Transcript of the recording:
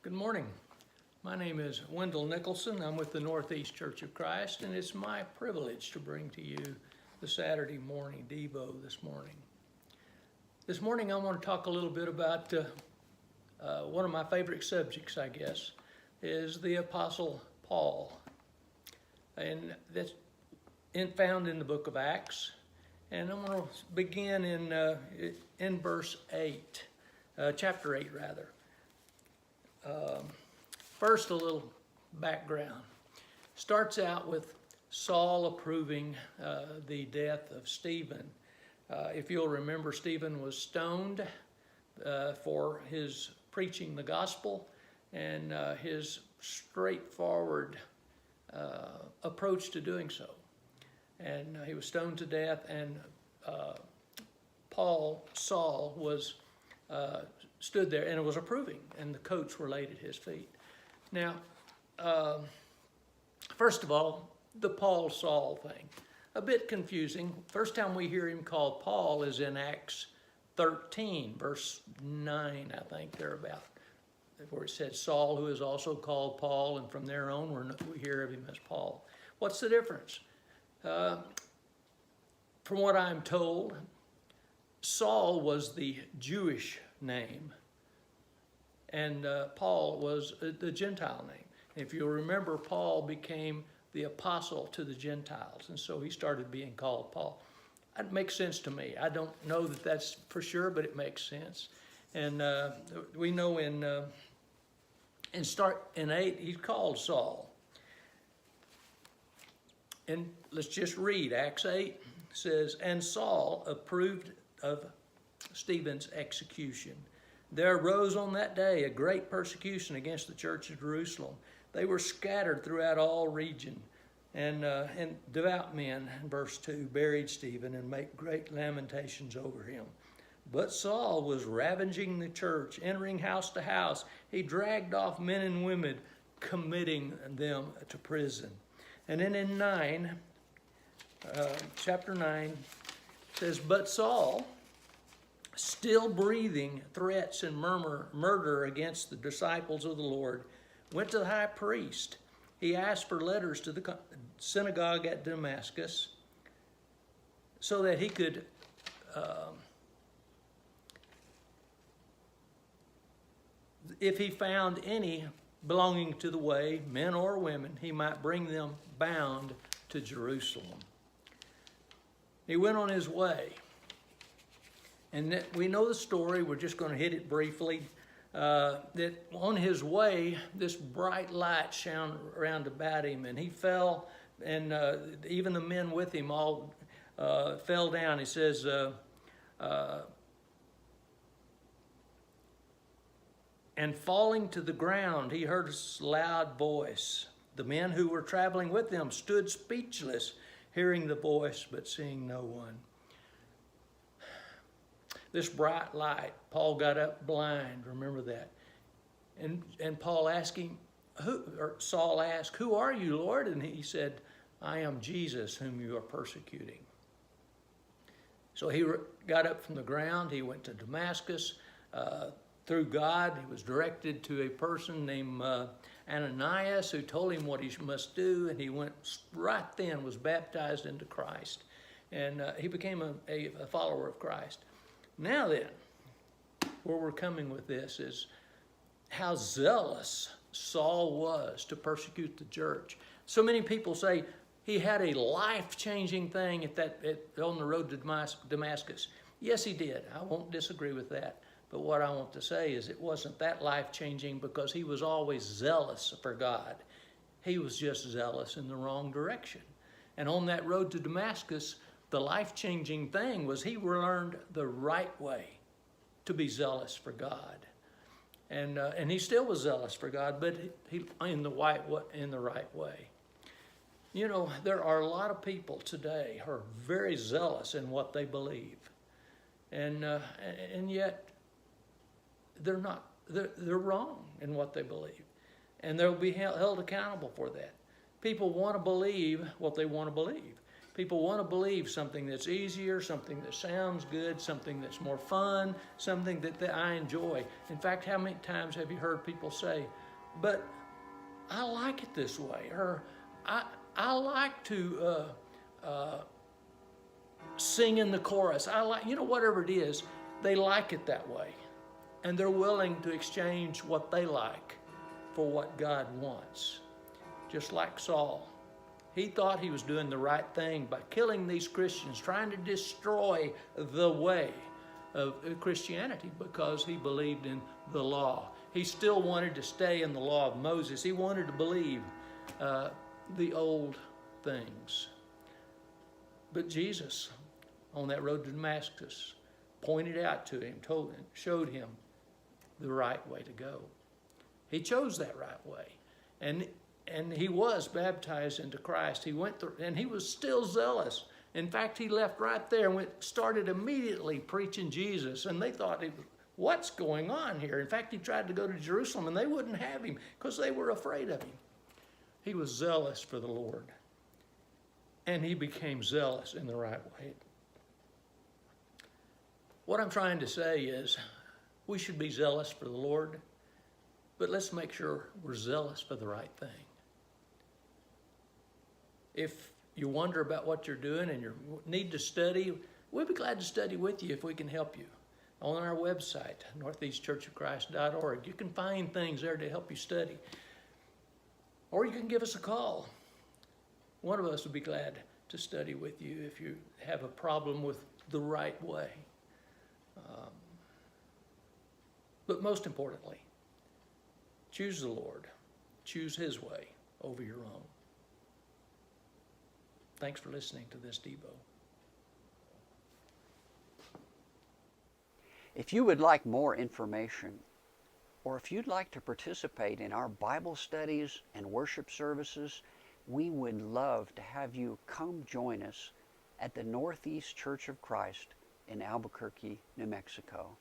Good morning. My name is Wendell Nicholson. I'm with the Northeast Church of Christ, and it's my privilege to bring to you the Saturday morning Devo this morning. This morning I want to talk a little bit about one of my favorite subjects, I guess, is the Apostle Paul. And that's found in the book of Acts. And I'm going to begin in verse 8, chapter 8 rather. First, a little background. Starts out with Saul approving the death of Stephen. If you'll remember, Stephen was stoned for his preaching the gospel and his straightforward approach to doing so. And he was stoned to death, and Saul was stood there and was approving, and the coats were laid at his feet. Now, first of all, the Paul-Saul thing. A bit confusing. First time we hear him called Paul is in Acts 13, verse 9, I think, thereabout, where it said Saul, who is also called Paul, and from there on we hear of him as Paul. What's the difference? From what I'm told, Saul was the Jewish name, and Paul was the Gentile name. If you'll remember, Paul became the apostle to the Gentiles, and so he started being called Paul. That makes sense to me. I don't know that that's for sure, but it makes sense. And we know in 8, he's called Saul. And let's just read Acts 8. Says, and Saul approved of Stephen's execution. There arose on that day a great persecution against the church of Jerusalem. They were scattered throughout all region, and devout men, verse 2, buried Stephen and made great lamentations over him. But Saul was ravaging the church, entering house to house. He dragged off men and women, committing them to prison. And then in chapter 9, says, but Saul, still breathing threats and murder against the disciples of the Lord, went to the high priest. He asked for letters to the synagogue at Damascus so that he could if he found any belonging to the way, men or women, he might bring them bound to Jerusalem. He went on his way. And we know the story. We're just going to hit it briefly. That on his way, this bright light shone around about him, and he fell, and even the men with him all fell down. He says, and falling to the ground, he heard a loud voice. The men who were traveling with him stood speechless, hearing the voice, but seeing no one. This bright light, Paul got up blind, remember that. And Paul asked him, Saul asked, who are you, Lord? And he said, I am Jesus whom you are persecuting. So he got up from the ground, he went to Damascus. Through God, he was directed to a person named Ananias, who told him what he must do, and he went right then, was baptized into Christ, and he became a follower of Christ. Now then, where we're coming with this is how zealous Saul was to persecute the church. So many people say he had a life-changing thing on the road to Damascus. Yes, he did. I won't disagree with that. But what I want to say is it wasn't that life-changing because he was always zealous for God. He was just zealous in the wrong direction. And on that road to Damascus, the life-changing thing was he learned the right way to be zealous for God. And he still was zealous for God, but he in the right way. You know, there are a lot of people today who are very zealous in what they believe. And yet, they're not. They're wrong in what they believe, and they'll be held accountable for that. People want to believe what they want to believe. People want to believe something that's easier, something that sounds good, something that's more fun, something that I enjoy. In fact, how many times have you heard people say, but I like it this way, or I like to sing in the chorus. I like, whatever it is, they like it that way. And they're willing to exchange what they like for what God wants. Just like Saul. He thought he was doing the right thing by killing these Christians, trying to destroy the way of Christianity because he believed in the law. He still wanted to stay in the law of Moses. He wanted to believe the old things. But Jesus, on that road to Damascus, pointed out to him, showed him the right way to go. He chose that right way. And he was baptized into Christ. He went through, and he was still zealous. In fact, he left right there and started immediately preaching Jesus. And they thought, what's going on here? In fact, he tried to go to Jerusalem, and they wouldn't have him because they were afraid of him. He was zealous for the Lord. And he became zealous in the right way. What I'm trying to say is, we should be zealous for the Lord, but let's make sure we're zealous for the right thing. If you wonder about what you're doing and you need to study, we'll be glad to study with you if we can help you. On our website, northeastchurchofchrist.org, you can find things there to help you study. Or you can give us a call. One of us would be glad to study with you if you have a problem with the right way. But most importantly, choose the Lord. Choose His way over your own. Thanks for listening to this Devo. If you would like more information, or if you'd like to participate in our Bible studies and worship services, we would love to have you come join us at the Northeast Church of Christ in Albuquerque, New Mexico.